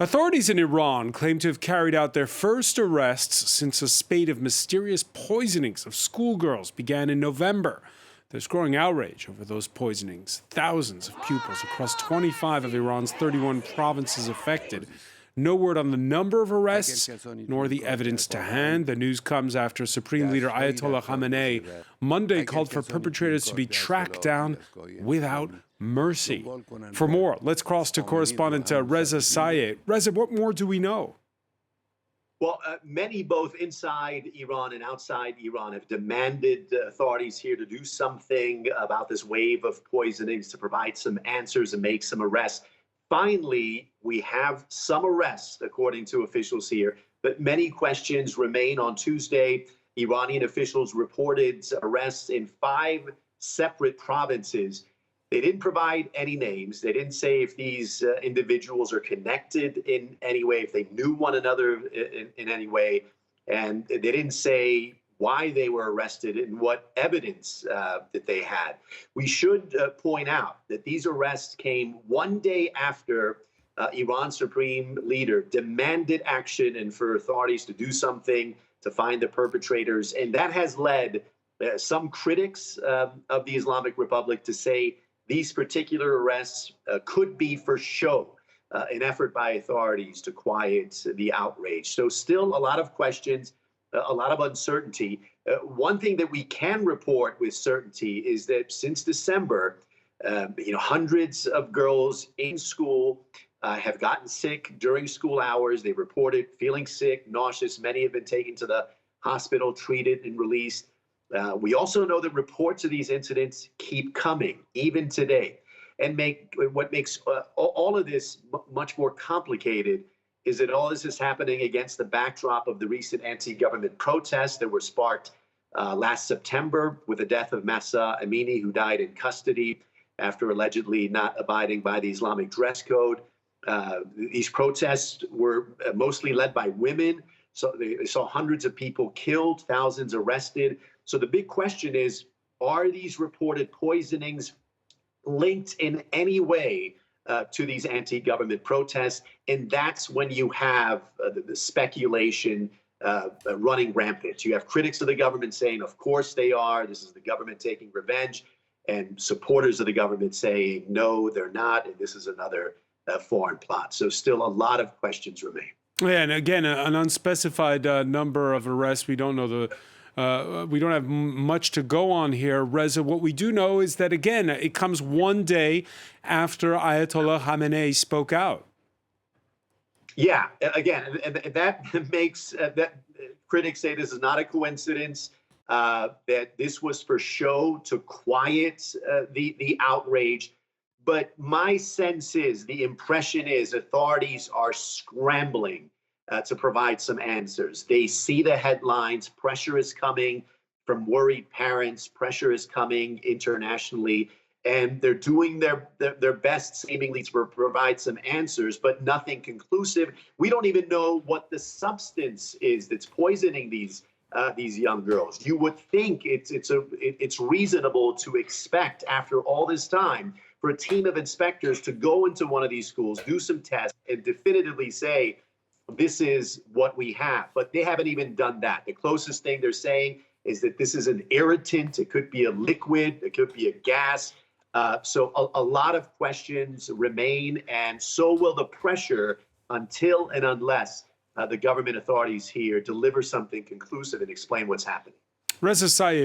Authorities in Iran claim to have carried out their first arrests since a spate of mysterious poisonings of schoolgirls began in November. There's growing outrage over those poisonings. Thousands of pupils across 25 of Iran's 31 provinces affected. No word on the number of arrests, nor the evidence to hand. The news comes after Supreme Leader Ayatollah Khamenei Monday called for perpetrators to be tracked down without mercy. For more, let's cross to correspondent Reza Sayed. Reza, what more do we know? Well, many both inside Iran and outside Iran have demanded authorities here to do something about this wave of poisonings, to provide some answers and make some arrests. Finally, we have some arrests, according to officials here, but many questions remain. On Tuesday, Iranian officials reported arrests in 5 separate provinces. They didn't provide any names. They didn't say if these individuals are connected in any way, if they knew one another in any way. And they didn't say why they were arrested and what evidence that they had. We should point out that these arrests came one day after Iran's supreme leader demanded action and for authorities to do something to find the perpetrators. And that has led some critics of the Islamic Republic to say these particular arrests could be for show, an effort by authorities to quiet the outrage. So still a lot of questions, a lot of uncertainty. One thing that we can report with certainty is that since December, hundreds of girls in school have gotten sick during school hours. They reported feeling sick, nauseous. Many have been taken to the hospital, treated, and released. We also know that reports of these incidents keep coming, even today. And what makes all of this much more complicated is that all this is happening against the backdrop of the recent anti-government protests that were sparked last September with the death of Mahsa Amini, who died in custody after allegedly not abiding by the Islamic dress code. These protests were mostly led by women. So they saw hundreds of people killed, thousands arrested. So the big question is, are these reported poisonings linked in any way to these anti-government protests? And that's when you have the speculation running rampant. You have critics of the government saying, of course they are. This is the government taking revenge. And supporters of the government saying, no, they're not. And this is another foreign plot. So still a lot of questions remain. Yeah, and again, an unspecified number of arrests. We don't know we don't have much to go on here, Reza. What we do know is that, again, it comes one day after Ayatollah Khamenei spoke out. Yeah, again, and that makes that critics say this is not a coincidence, that this was for show to quiet the outrage. But my sense is, the impression is, authorities are scrambling to provide some answers. They see the headlines. Pressure is coming from worried parents. Pressure is coming internationally. And they're doing their best, seemingly, to provide some answers, but nothing conclusive. We don't even know what the substance is that's poisoning these young girls. You would think it's reasonable to expect, after all this time, for a team of inspectors to go into one of these schools, do some tests, and definitively say, this is what we have. But they haven't even done that. The closest thing they're saying is that this is an irritant. It could be a liquid. It could be a gas. So a lot of questions remain, and so will the pressure until and unless the government authorities here deliver something conclusive and explain what's happening. Reza Sayed.